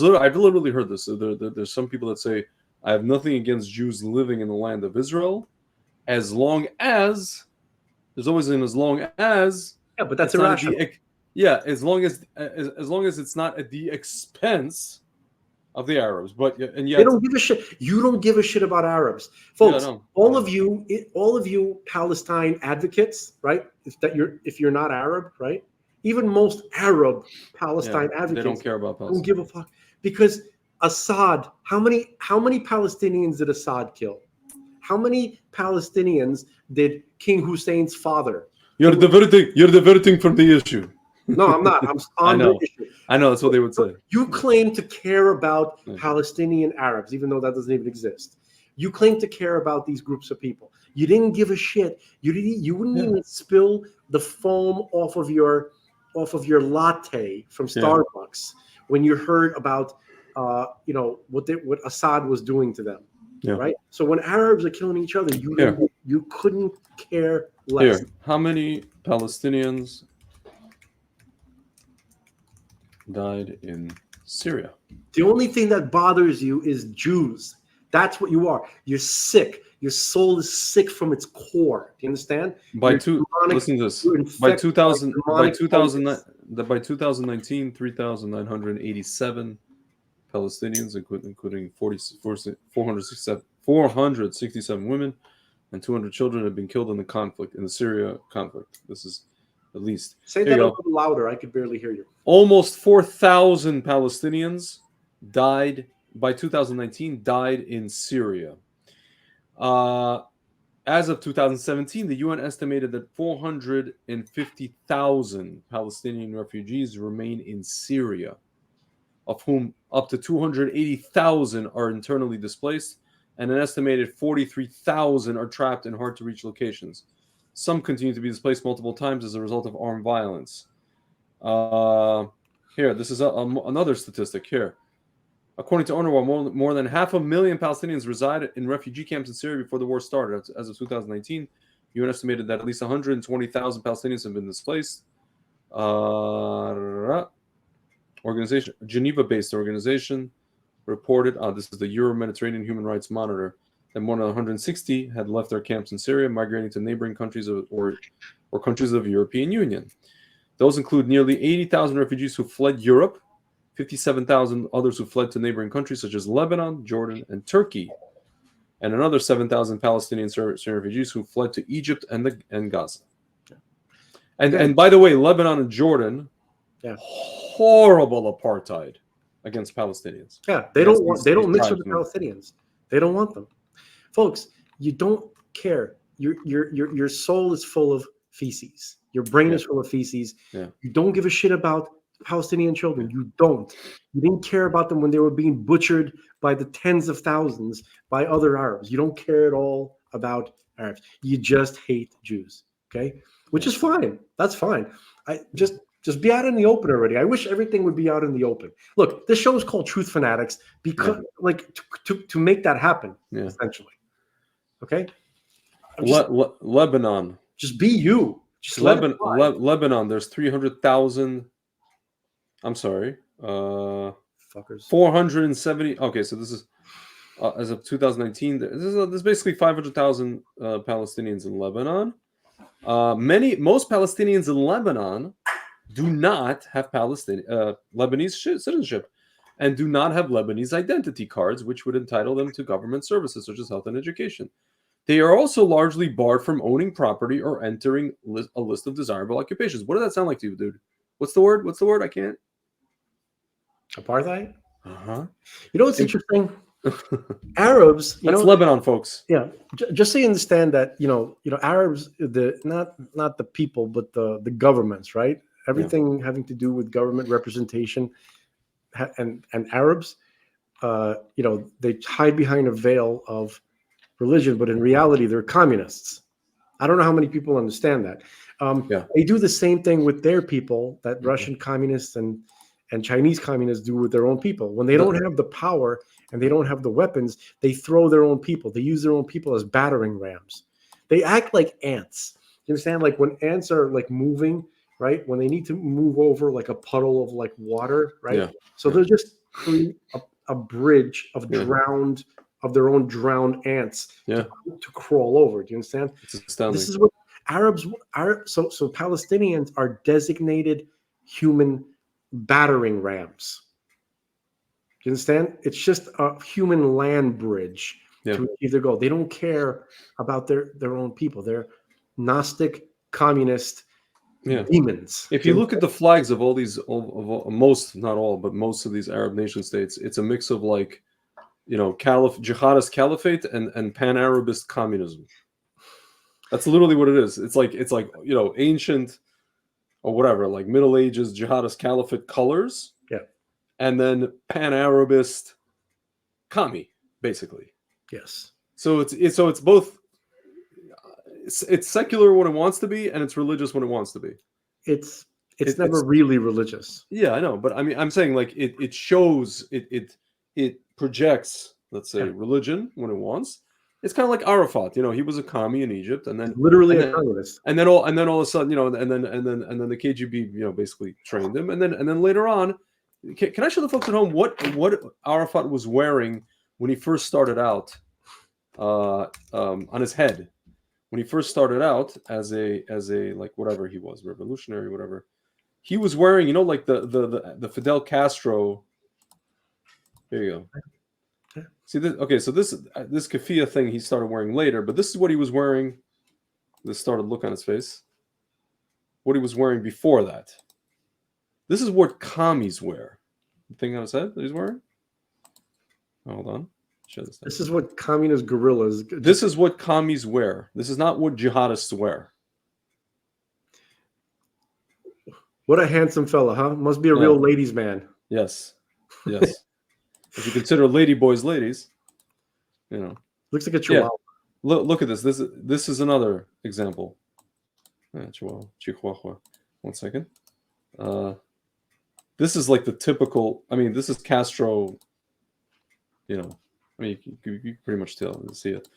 I've literally heard this. So there's some people that say, I have nothing against Jews living in the land of Israel, as long as there's always an as long as Yeah, but that's it's not irrational. as long as it's not at the expense of the Arabs. But and yet They don't give a shit. You don't give a shit about Arabs, folks. no. All of you Palestine advocates, right? If you're not Arab, right? Even most Arab Palestine advocates, they don't care about don't Palestine. give a fuck, because Assad. How many Palestinians did Assad kill? How many Palestinians did King Hussein's father? You're diverting from the issue. No, I'm not. I'm on the issue. I know, that's what they would say. You claim to care about Palestinian Arabs, even though that doesn't even exist. You claim to care about these groups of people. You didn't give a shit. You wouldn't even spill the foam off of your latte from Starbucks when you heard about what Assad was doing to them. Yeah. Right. So when Arabs are killing each other, you couldn't care less. Here, how many Palestinians died in Syria? The only thing that bothers you is Jews. That's what you are. You're sick. Your soul is sick from its core. Do you understand? Listen to this. By 2019, 3,987 Palestinians, including 467 women and 200 children, have been killed in the Syria conflict. This is at least. Say that a little louder. I could barely hear you. Almost 4,000 Palestinians died by 2019. Died in Syria. As of 2017, the UN estimated that 450,000 Palestinian refugees remain in Syria, of whom up to 280,000 are internally displaced, and an estimated 43,000 are trapped in hard-to-reach locations. Some continue to be displaced multiple times as a result of armed violence. Here, this is another statistic here. According to UNRWA, more than 500,000 Palestinians resided in refugee camps in Syria before the war started. As of 2019, the UN estimated that at least 120,000 Palestinians have been displaced. Geneva-based organization reported, this is the Euro-Mediterranean Human Rights Monitor, that more than 160 had left their camps in Syria, migrating to neighboring countries or countries of the European Union. Those include nearly 80,000 refugees who fled Europe, 57,000 others who fled to neighboring countries such as Lebanon, Jordan, and Turkey, and another 7,000 Palestinian Syrian refugees who fled to Egypt and Gaza. And by the way, Lebanon and Jordan, horrible apartheid against Palestinians. Yeah, they don't mix with the Palestinians. They don't want them, folks. You don't care. Your soul is full of feces. Your brain is full of feces. Yeah. You don't give a shit about Palestinian children. You don't. You didn't care about them when they were being butchered by the tens of thousands by other Arabs. You don't care at all about Arabs. You just hate Jews. Okay, which is fine. That's fine. I just be out in the open already. I wish everything would be out in the open. Look, this show is called Truth Fanatics because, to make that happen, essentially. Okay. Lebanon. Just be you. Just Lebanon. There's 300,000. I'm sorry. Fuckers. 470. Okay, so this is as of 2019. There's basically 500,000 Palestinians in Lebanon. Most Palestinians in Lebanon do not have Lebanese citizenship and do not have Lebanese identity cards, which would entitle them to government services such as health and education. They are also largely barred from owning property or entering a list of desirable occupations. What does that sound like to you, dude? What's the word? I can't. Apartheid? Uh-huh. You know what's interesting? Arabs, that's Lebanon, folks. Yeah, just so you understand that, Arabs, not the people, but the governments, right? Everything having to do with government representation, and Arabs, they hide behind a veil of religion, but in reality, they're communists. I don't know how many people understand that. They do the same thing with their people that Russian communists and Chinese communists do with their own people. When they don't have the power and they don't have the weapons, they throw their own people. They use their own people as battering rams. They act like ants. You understand? Like when ants are like moving, right? When they need to move over like a puddle of like water, right? Yeah. So they'll just create a bridge of their own drowned ants Yeah, to crawl over. Do you understand? it's astounding. This is what Arabs are. So Palestinians are designated human battering rams. Do you understand? It's just a human land bridge Yeah. to achieve their goal. They don't care about their own people. They're Gnostic, communist Yeah. demons. If you look at the flags of all these, most, not all, but most of these Arab nation states, it's a mix of like, jihadist caliphate and pan-Arabist communism. That's literally what it is. It's like ancient or whatever, like Middle Ages jihadist caliphate colors. Yeah. And then pan-Arabist commie, basically. Yes. So it's both. It's secular when it wants to be, and it's religious when it wants to be. It's never really religious. Yeah, I know, but I mean, I'm saying like it shows it projects, let's say, religion when it wants. It's kind of like Arafat. He was a commie in Egypt, and then Literally a communist. and then all of a sudden, and then the KGB, basically trained him, and then later on, can I show the folks at home what Arafat was wearing when he first started out on his head? When he first started out as a like whatever he was, revolutionary, whatever, he was wearing, like the Fidel Castro. Here you go. Yeah. See this? Okay, so this keffiyeh thing he started wearing later, but this is what he was wearing. This started look on his face. What he was wearing before that. This is what commies wear. The thing on his head that he's wearing. Hold on. This is what communist guerrillas. This is what commies wear. This is not what jihadists wear. What a handsome fella, huh? Must be a real ladies' man. Yes. Yes. If you consider lady boys ladies, Looks like a chihuahua. Yeah. Look at this. This is another example. Chihuahua. 1 second. This is like the typical. I mean, this is Castro. I mean, you can pretty much see it.